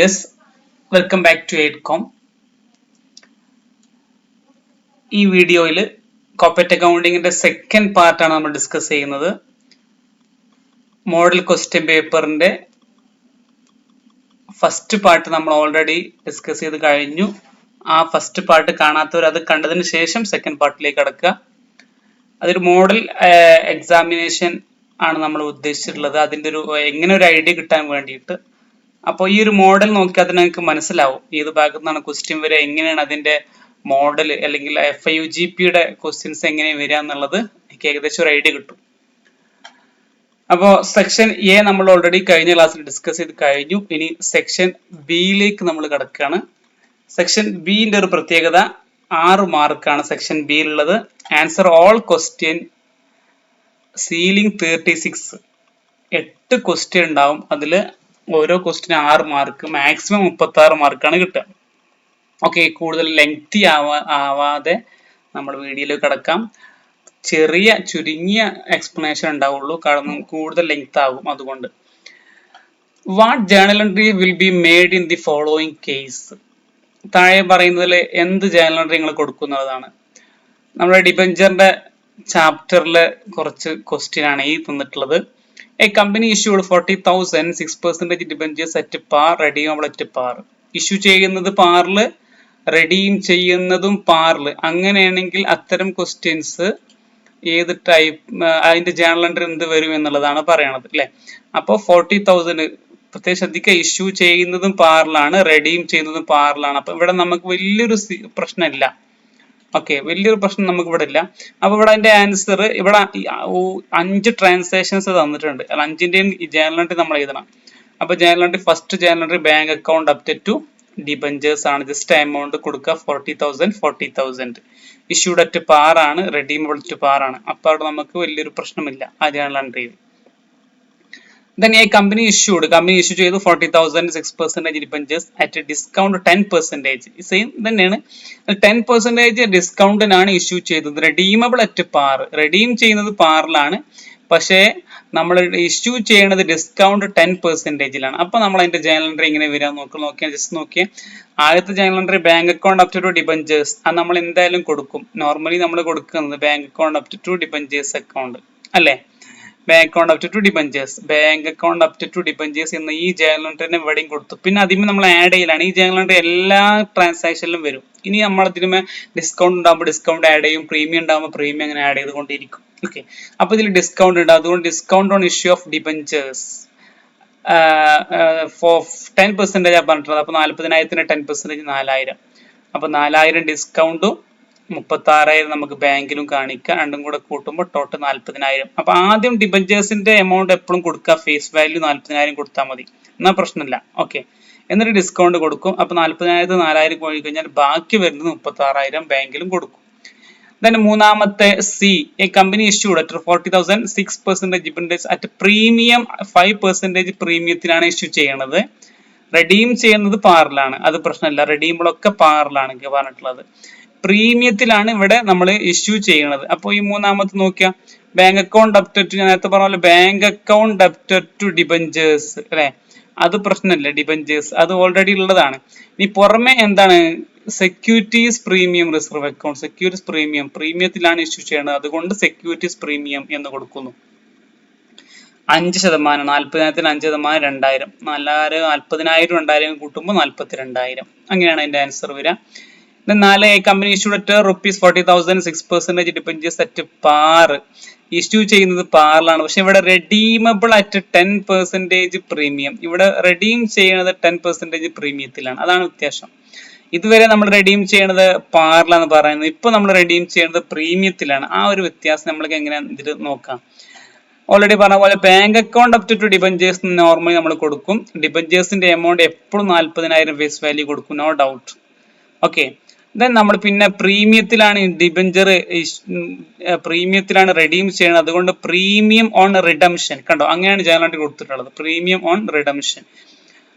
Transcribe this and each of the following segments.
Yes, welcome back to Aidcom. ഈ വീഡിയോയിൽ corporate അക്കൗണ്ടിങ്ങിന്റെ second പാർട്ടാണ് നമ്മൾ ഡിസ്കസ് ചെയ്യുന്നത്. മോഡൽ ക്വസ്റ്റ്യൻ പേപ്പറിന്റെ ഫസ്റ്റ് പാർട്ട് നമ്മൾ ഓൾറെഡി ഡിസ്കസ് ചെയ്ത് കഴിഞ്ഞു. ആ ഫസ്റ്റ് പാർട്ട് കാണാത്തവർ അത് കണ്ടതിന് ശേഷം സെക്കൻഡ് പാർട്ടിലേക്ക് കടക്കുക. അതൊരു മോഡൽ എക്സാമിനേഷൻ ആണ് നമ്മൾ ഉദ്ദേശിച്ചിട്ടുള്ളത്. അതിന്റെ എങ്ങനെ ഒരു ഐഡിയ കിട്ടാൻ വേണ്ടിയിട്ട്. അപ്പോൾ ഈ ഒരു മോഡൽ നോക്കിയാൽ അതിന് നിങ്ങൾക്ക് മനസ്സിലാവും ഏത് ഭാഗത്തു നിന്നാണ് ക്വസ്റ്റ്യൻ വരിക, എങ്ങനെയാണ് അതിന്റെ മോഡൽ അല്ലെങ്കിൽ FIUGPയുടെ ക്വസ്റ്റ്യൻസ് എങ്ങനെ വരിക എന്നുള്ളത് എനിക്ക് ഏകദേശം ഒരു ഐഡിയ കിട്ടും. അപ്പോൾ സെക്ഷൻ എ നമ്മൾ ഓൾറെഡി കഴിഞ്ഞ ക്ലാസ്സിൽ ഡിസ്കസ് ചെയ്ത് കഴിഞ്ഞു. ഇനി സെക്ഷൻ ബിയിലേക്ക് നമ്മൾ കിടക്കുകയാണ്. സെക്ഷൻ ബിന്റെ ഒരു പ്രത്യേകത 6 മാർക്കാണ് സെക്ഷൻ ബിയിലുള്ളത്. Answer all question ceiling 36. 8 question ഉണ്ടാവും. അതിൽ ഓരോ ക്വസ്റ്റ്യൻ 6 മാർക്ക്, മാക്സിമം 36 മാർക്കാണ് കിട്ടുക. ഓക്കെ, കൂടുതൽ ലെങ്തി ആവാതെ നമ്മൾ വീഡിയോയിലേക്ക് കടക്കാം. ചുരുങ്ങിയ എക്സ്പ്ലനേഷൻ ഉണ്ടാവുള്ളൂ, കാരണം കൂടുതൽ ലെങ്ത് ആകും. അതുകൊണ്ട് what journal entry will be made in the following case. താഴെ പറയുന്നതിൽ എന്ത് ജേർണൽ എൻട്രി നിങ്ങൾ കൊടുക്കുന്നതാണ്. നമ്മുടെ ഡിബഞ്ചറിന്റെ ചാപ്റ്ററിൽ കുറച്ച് ക്വസ്റ്റ്യൻ ആണ് ഈ തന്നിട്ടുള്ളത്. A company issued 40,000 6% debentures at par, redeemable at par. Issue ചെയ്യുന്നത് പാറില്, റെഡീം ചെയ്യുന്നതും പാറില്. അങ്ങനെയാണെങ്കിൽ അത്തരം ക്വസ്റ്റ്യൻസ് ഏത് ടൈപ്പ്, അതിന്റെ ജേർണൽ എൻട്രി എന്ത് വരും എന്നുള്ളതാണ് പറയണത് അല്ലെ. അപ്പോൾ 40,000 പ്രത്യേകം ശ്രദ്ധിക്കുക, ഇഷ്യൂ ചെയ്യുന്നതും പാറിലാണ്, റെഡീം ചെയ്യുന്നതും പാറിലാണ്. അപ്പൊ ഇവിടെ നമുക്ക് വലിയൊരു പ്രശ്നമില്ല. ഓക്കെ, വലിയൊരു പ്രശ്നം നമുക്ക് ഇവിടെ ഇല്ല. അപ്പൊ ഇവിടെ അതിന്റെ ആൻസർ ഇവിടെ 5 ട്രാൻസാക്ഷൻസ് തന്നിട്ടുണ്ട്. 5ന്റെയും ജേർണൽ എൻട്രി നമ്മൾ എഴുതണം. അപ്പൊ journal entry, first journal entry bank account up to debentures ആണ്. ജസ്റ്റ് എമൗണ്ട് കൊടുക്കുക 40,000. ഇഷ്യൂഡ് അറ്റ് പാർ ആണ്, റെഡീമബിൾ ടു പാർ ആണ്. അപ്പൊ അവിടെ നമുക്ക് വലിയൊരു പ്രശ്നമില്ല ആ journal എൻട്രിയിൽ. Then a company issue ചെയ്തു 40,000 6% debentures at a discount 10%. Same തന്നെയാണ്. 10% ഡിസ്കൗണ്ടിനാണ് ഇഷ്യൂ ചെയ്തത്. റെഡീമബിൾ അറ്റ് പാർ, റെഡീം ചെയ്യുന്നത് പാറിലാണ്, പക്ഷേ നമ്മൾ ഇഷ്യൂ ചെയ്യുന്നത് ഡിസ്കൗണ്ട് 10%ലാണ്. അപ്പൊ നമ്മൾ അതിന്റെ ജേർണൽ എൻട്രി ഇങ്ങനെ വരാൻ നോക്കിയാൽ ജസ്റ്റ് നോക്കിയേ. ആദ്യത്തെ journal entry bank account up to debentures, അത് നമ്മൾ എന്തായാലും കൊടുക്കും. നോർമലി നമ്മൾ കൊടുക്കുന്നത് bank account up to debentures account അല്ലേ. Bank account up to debentures, bank account up to debentures എന്ന ഈ ജേർണൽ എൻട്രിനെ ഇവിടെയും കൊടുത്തു. പിന്നെ അതിന് നമ്മൾ ആഡ് ചെയ്യലാണ്. ഈ ജേർണൽ എൻട്രി എല്ലാ ട്രാൻസാക്ഷനിലും വരും. ഇനി നമ്മൾ അതിന് ഡിസ്കൗണ്ട് ഉണ്ടാകുമ്പോൾ ഡിസ്കൗണ്ട് ആഡ് ചെയ്യും, പ്രീമിയം ഉണ്ടാകുമ്പോൾ പ്രീമിയം അങ്ങനെ ആഡ് ചെയ്തുകൊണ്ടിരിക്കും. ഓക്കെ, അപ്പൊ ഇതിൽ ഡിസ്കൗണ്ട് ഉണ്ട്. അതുകൊണ്ട് discount on issue of debentures 10% ആ പറഞ്ഞിട്ടുള്ളത്. അപ്പൊ 40,000 10% 4,000. അപ്പൊ 4,000 ഡിസ്കൗണ്ടും 36,000 നമുക്ക് ബാങ്കിലും കാണിക്കാം. രണ്ടും കൂടെ കൂട്ടുമ്പോൾ ടോട്ടൽ 40,000. അപ്പൊ ആദ്യം ഡിബഞ്ചേഴ്സിന്റെ എമൗണ്ട് എപ്പോഴും കൊടുക്കുക, ഫേസ് വാല്യൂ 40,000 കൊടുത്താൽ മതി, എന്നാൽ പ്രശ്നമില്ല. ഓക്കെ, എന്നിട്ട് ഡിസ്കൗണ്ട് കൊടുക്കും. അപ്പൊ 40,000 4,000 പോയി കഴിഞ്ഞാൽ ബാക്കി വരുന്നത് 36,000 ബാങ്കിലും കൊടുക്കും. Then മൂന്നാമത്തെ C, a company issued at 40,000 6% debentures at premium 5% പ്രീമിയത്തിലാണ് ഇഷ്യൂ ചെയ്യണത്. റെഡീം ചെയ്യുന്നത് പാറിലാണ്, അത് പ്രശ്നമില്ല. റെഡീമുകളൊക്കെ പാറിലാണ് പറഞ്ഞിട്ടുള്ളത്. പ്രീമിയത്തിലാണ് ഇവിടെ നമ്മൾ ഇഷ്യൂ ചെയ്യുന്നത്. അപ്പോൾ ഈ മൂന്നാമത്തെ നോക്കിയാൽ ബാങ്ക് അക്കൗണ്ട് അപ് ടു, ഞാൻ നേരത്തെ പറഞ്ഞ പോലെ bank account up to debentures അല്ലെ, അത് പ്രശ്നമില്ല. ഡിബഞ്ചേഴ്സ് അത് ഓൾറെഡി ഉള്ളതാണ്. ഇനി പുറമെ എന്താണ്, securities premium reserve account, securities പ്രീമിയത്തിലാണ് ഇഷ്യൂ ചെയ്യുന്നത്. അതുകൊണ്ട് സെക്യൂരിറ്റീസ് പ്രീമിയം എന്ന് കൊടുക്കുന്നു. 5%, 40,000 5%, 2,000. 40,000 2,000 കൂട്ടുമ്പോൾ 42,000. അങ്ങനെയാണ് അതിന്റെ ആൻസർ വരിക. 4, company issued at ₹40,000 6% debentures at par, issue ചെയ്യുന്നത് പാറിലാണ്, പക്ഷെ ഇവിടെ റെഡീമബിൾ അറ്റ് 10% പ്രീമിയം. ഇവിടെ റെഡീം ചെയ്യുന്നത് 10% പ്രീമിയത്തിലാണ്, അതാണ് വ്യത്യാസം. ഇതുവരെ നമ്മൾ റെഡീം ചെയ്യണത് പാറിലാന്ന് പറയുന്നത്, ഇപ്പൊ നമ്മൾ റെഡീം ചെയ്യുന്നത് പ്രീമിയത്തിലാണ്. ആ ഒരു വ്യത്യാസം നമ്മൾക്ക് എങ്ങനെ ഇതിൽ നോക്കാം. ഓൾറെഡി പറഞ്ഞ പോലെ bank account up to debentures normally നമ്മൾ കൊടുക്കും. ഡിബഞ്ചേഴ്സിന്റെ എമൗണ്ട് എപ്പോഴും 40,000 ഫേസ് വാല്യൂ കൊടുക്കും, നോ ഡൗട്ട്. ഓക്കെ, ദെൻ നമ്മൾ പിന്നെ പ്രീമിയത്തിലാണ് ഡിബഞ്ചർ, പ്രീമിയത്തിലാണ് റെഡീം ചെയ്യുന്നത്. അതുകൊണ്ട് പ്രീമിയം ഓൺ റിഡംഷൻ, കണ്ടോ, അങ്ങനെയാണ് ജേർണൽ എൻട്രി കൊടുത്തിട്ടുള്ളത്, പ്രീമിയം ഓൺ റിഡംഷൻ.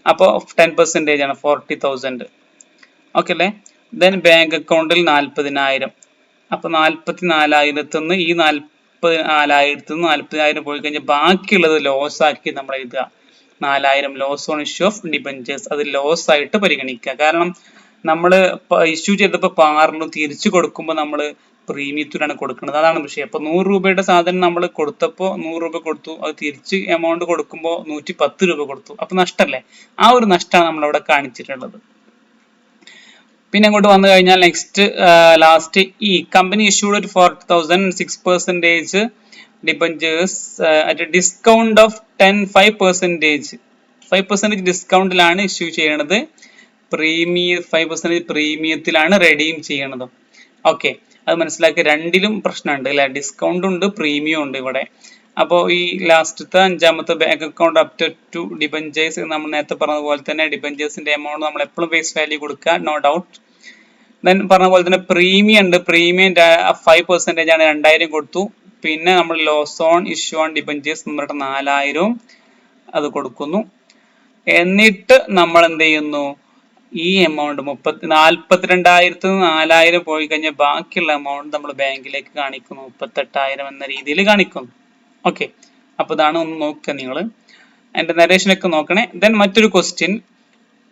അപ്പോൾ 10% ആണ് 40,000. ഓക്കെ അല്ലേ. ദെൻ ബാങ്ക് അക്കൗണ്ടിൽ 40,000. അപ്പൊ 44,000 ഈ 44,000 40,000 പോയി കഴിഞ്ഞാൽ ബാക്കിയുള്ളത് ലോസ് ആക്കി നമ്മൾ എഴുതുക. 4000 loss on issue of debentures. അത് ലോസ് ആയിട്ട് പരിഗണിക്കുക. കാരണം നമ്മൾ ഇഷ്യൂ ചെയ്തപ്പോൾ പാറിന് തിരിച്ചു കൊടുക്കുമ്പോൾ നമ്മൾ പ്രീമിയത്തിലാണ് കൊടുക്കുന്നത്. അതാണ് വിഷയം. അപ്പൊ 100 രൂപയുടെ സാധനം നമ്മൾ കൊടുത്തപ്പോൾ 100 രൂപ കൊടുത്തു, അത് തിരിച്ച് എമൗണ്ട് കൊടുക്കുമ്പോൾ 110 രൂപ കൊടുത്തു. അപ്പൊ നഷ്ടല്ലേ? ആ ഒരു നഷ്ടമാണ് നമ്മൾ അവിടെ കാണിച്ചിട്ടുള്ളത്. പിന്നെ അങ്ങോട്ട് വന്നു കഴിഞ്ഞാൽ നെക്സ്റ്റ് ലാസ്റ്റ് ഈ കമ്പനി ഇഷ്യൂഡ് ഒരു 40,000 6% ഡിബഞ്ചേഴ്സ് അറ്റ് ഡിസ്കൗണ്ട് ഓഫ് 5% ഡിസ്കൗണ്ടിലാണ് ഇഷ്യൂ ചെയ്യണത്. 5% പ്രീമിയത്തിലാണ് റെഡീം ചെയ്യണത്. ഓക്കെ, അത് മനസ്സിലാക്കി. രണ്ടിലും പ്രശ്നമുണ്ട് അല്ലെ? ഡിസ്കൗണ്ട് ഉണ്ട്, പ്രീമിയം ഉണ്ട് ഇവിടെ. അപ്പോൾ ഈ ലാസ്റ്റത്തെ 5ാമത്തെ bank account up to debentures നമ്മൾ നേരത്തെ പറഞ്ഞതുപോലെ തന്നെ ഡിബഞ്ചേഴ്സിന്റെ എമൗണ്ട് നമ്മൾ എപ്പോഴും ഫേസ് വാല്യൂ കൊടുക്കുക, നോ ഡൗട്ട്. ദെൻ പറഞ്ഞ പോലെ തന്നെ പ്രീമിയം ഉണ്ട്. പ്രീമിയം 5% ആണ്, 2000 കൊടുത്തു. പിന്നെ നമ്മൾ loss on issue on debentures നമ്മുടെ 4000 അത് കൊടുക്കുന്നു. എന്നിട്ട് നമ്മൾ എന്ത് ചെയ്യുന്നു? ഈ എമൗണ്ട് 42,000 4000 പോയി കഴിഞ്ഞാൽ ബാക്കിയുള്ള എമൗണ്ട് നമ്മൾ ബാങ്കിലേക്ക് കാണിക്കുന്നു, 38,000 എന്ന രീതിയിൽ കാണിക്കുന്നു. ഓക്കെ, അപ്പൊ ഇതാണ് ഒന്ന് നോക്കുക നിങ്ങൾ. എന്റെ നരേഷനൊക്കെ നോക്കണേ. ദെൻ മറ്റൊരു question,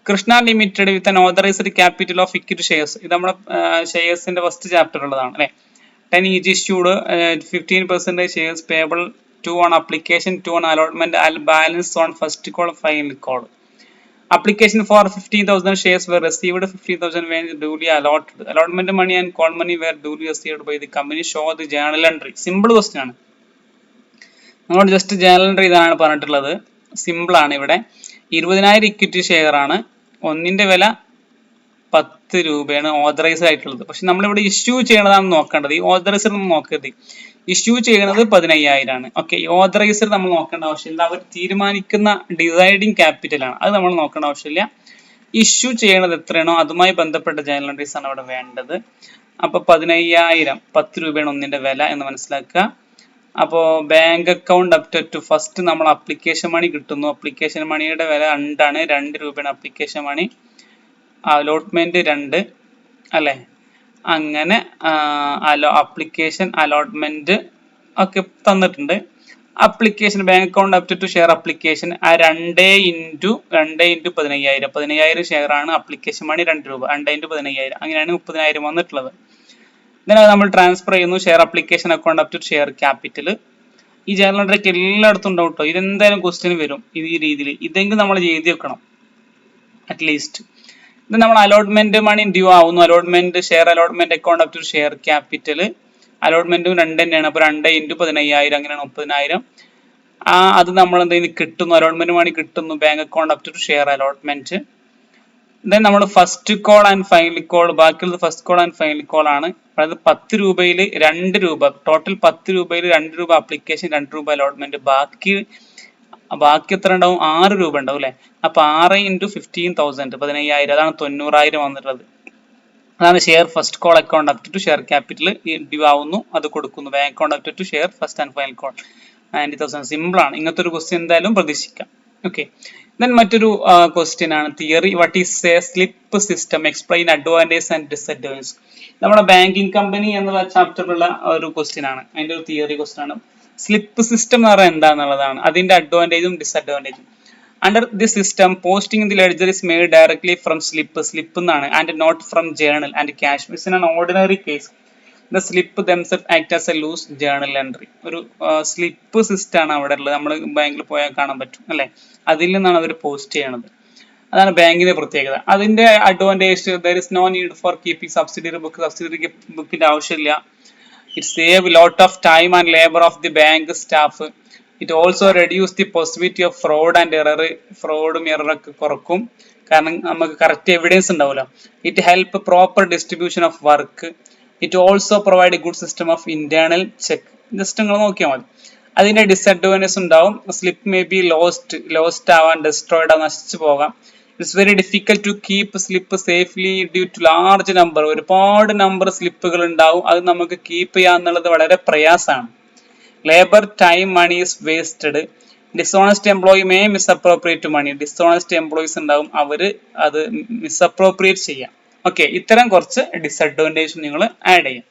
Krishna limited with an authorised capital of equity shares. ഇത് നമ്മുടെ ഷെയർസിന്റെ ഫസ്റ്റ് ചാപ്റ്റർ ഉള്ളതാണ് അല്ലെ. 10 each issued 15% shares payable to on application to on allotment and balance on first call final call. Application for 15,000 shares were received. 15,000 were duly allotted. Allotment money and call money were duly received by the company. Show the journal entry. Simple question ആണ്. നമ്മളോട് just journal entry ഇതാണ് പറഞ്ഞിട്ടുള്ളത്. Simple ആണ്. ഇവിടെ 20,000 equity share ആണ്. ഒന്നിന്റെ വില 10 രൂപയാണ് ഓതറൈസ്ഡ് ആയിട്ടുള്ളത്. പക്ഷെ നമ്മളിവിടെ ഇഷ്യൂ ചെയ്യണതാണ് നോക്കേണ്ടത്. ഈ ഓതറൈസർ നമ്മൾ നോക്കരുത്. ഇഷ്യൂ ചെയ്യുന്നത് 15,000 ആണ്. ഓക്കെ, ഈ ഓതറൈസർ നമ്മൾ നോക്കേണ്ട ആവശ്യമില്ല. അവർ തീരുമാനിക്കുന്ന ഡിസൈഡിങ് ക്യാപിറ്റൽ ആണ്, അത് നമ്മൾ നോക്കേണ്ട ആവശ്യമില്ല. ഇഷ്യൂ ചെയ്യണത് എത്രയാണോ അതുമായി ബന്ധപ്പെട്ട ജേണൽ എൻട്രീസ് ആണ് ഇവിടെ വേണ്ടത്. അപ്പൊ 15,000 10 രൂപയാണ് ഒന്നിന്റെ വില എന്ന് മനസ്സിലാക്കുക. അപ്പോൾ bank account up to first നമ്മൾ അപ്ലിക്കേഷൻ മണി കിട്ടുന്നു. അപ്ലിക്കേഷൻ മണിയുടെ വില 2 ആണ്, 2 രൂപയാണ് അപ്ലിക്കേഷൻ മണി. അലോട്ട്മെന്റ് 2 അല്ലെ. അങ്ങനെ അപ്ലിക്കേഷൻ അലോട്ട്മെന്റ് ഒക്കെ തന്നിട്ടുണ്ട്. Application bank account up to share application 2 into 15,000 15,000 share ആണ്. അപ്ലിക്കേഷൻ മണി 2 രൂപ, 2 ഇൻറ്റു 15,000 അങ്ങനെയാണ് 30,000 വന്നിട്ടുള്ളത്. ഇതിനകത്ത് നമ്മൾ ട്രാൻസ്ഫർ ചെയ്യുന്നു share application account up to share capital. ഈ ജേണൽ എൻട്രിക്ക് എല്ലായിടത്തും ഉണ്ടാവും കേട്ടോ. ഇതെന്തായാലും ക്വസ്റ്റ്യൻ വരും ഈ രീതിയിൽ. ഇതെങ്കിലും നമ്മൾ എഴുതി വെക്കണം അറ്റ്ലീസ്റ്റ്. ഇത് നമ്മൾ അലോട്ട്മെന്റ് മണി ഡ്യൂ ആവുന്നു. Allotment share allotment account up to share capital. അലോട്ട്മെന്റും 2 തന്നെയാണ്. അപ്പൊ 2 ഇൻറ്റു 15,000 അങ്ങനെയാണ് 30,000. അത് നമ്മൾ എന്ത് ചെയ്യുന്നു? കിട്ടുന്നു. അലോട്ട്മെന്റ് മണി കിട്ടുന്നു. Bank account up to share allotment. Then നമ്മൾ first call and final call, ബാക്കിയുള്ളത് first call and final call ആണ്. അതായത് 10 രൂപയിൽ 2 രൂപ, ടോട്ടൽ 10 രൂപയിൽ 2 രൂപ അപ്ലിക്കേഷൻ, 2 രൂപ അലോട്ട്മെന്റ്. ബാക്കി എത്ര ഉണ്ടാവും? 6 രൂപ ഉണ്ടാവും അല്ലെ. അപ്പൊ 6 ഇൻറ്റു 15,000 15,000, അതാണ് 90,000 വന്നിട്ടുള്ളത്. അതാണ് share first call account up to share capital due ആവുന്നു, അത് കൊടുക്കുന്നു. Bank account up to share first and final call 90,000. Simple ആണ്. ഇങ്ങനത്തെ ഒരു ക്വസ്റ്റ്യൻ എന്തായാലും പ്രതീക്ഷിക്കാം. ഓക്കെ, ദെൻ മറ്റൊരു ക്വസ്റ്റ്യൻ ആണ് theory. What is a slip system? Explain advantage and disadvantage. നമ്മുടെ ബാങ്കിങ് കമ്പനി എന്നുള്ള ചാപ്റ്ററിലുള്ള ഒരു ക്വസ്റ്റ്യൻ ആണ്. അതിന്റെ ഒരു തിയറി ക്വസ്റ്റ്യൻ ആണ്. സ്ലിപ്പ് സിസ്റ്റം എന്ന് പറഞ്ഞാൽ എന്താണെന്നുള്ളതാണ്, അതിന്റെ അഡ്വാൻറ്റേജും ഡിസഡ്വാൻറ്റേജും. Under this system, posting in the ledger is made directly from slip എന്നാണ്, and not from journal and cash. This is an ordinary case. The slip themselves act as a loose journal entry. ഒരു slip system ആണ് അവിടെ ഉള്ളത്. നമ്മൾ ബാങ്കിൽ പോയാൽ കാണാൻ പറ്റും അല്ലെ. അതിൽ നിന്നാണ് അവർ പോസ്റ്റ് ചെയ്യണത്. അതാണ് ബാങ്കിന്റെ പ്രത്യേകത. അതിന്റെ advantage, there is no need for keeping subsidiary book. Subsidiary ബുക്കിന്റെ ആവശ്യമില്ല. It save lot of time and labor of the bank staff. It also reduce the possibility of fraud and error. ഫ്രോഡും എററൊക്കെ കുറക്കും, കാരണം നമുക്ക് കറക്റ്റ് എവിഡൻസ് ഉണ്ടാവില്ല. It help proper distribution of work. It also provide a good system of internal check. Just നിങ്ങൾ നോക്കിയാൽ മതി. അതിന്റെ disadvantage ഉണ്ടാവും. Slip may be lost ആവാൻ, ഡെസ്ട്രോയിഡ് ആവാൻ, നശിച്ചു പോകാം. It's very difficult to keep slip safely due to large number. ഒരുപാട് നമ്പർ സ്ലിപ്പുകൾ ഉണ്ടാവും, അത് നമുക്ക് കീപ്പ് ചെയ്യാന്നുള്ളത് വളരെ പ്രയാസമാണ്. Labour, time, money is wasted. Dishonest employee may misappropriate money. Dishonest employees ഉണ്ടാവും, അവര് അത് മിസ്അപ്രോപ്രിയേറ്റ് ചെയ്യാം. ഓക്കെ, ഇത്തരം കുറച്ച് ഡിസഡ്വാൻറ്റേജ് നിങ്ങൾ ആഡ് ചെയ്യാം.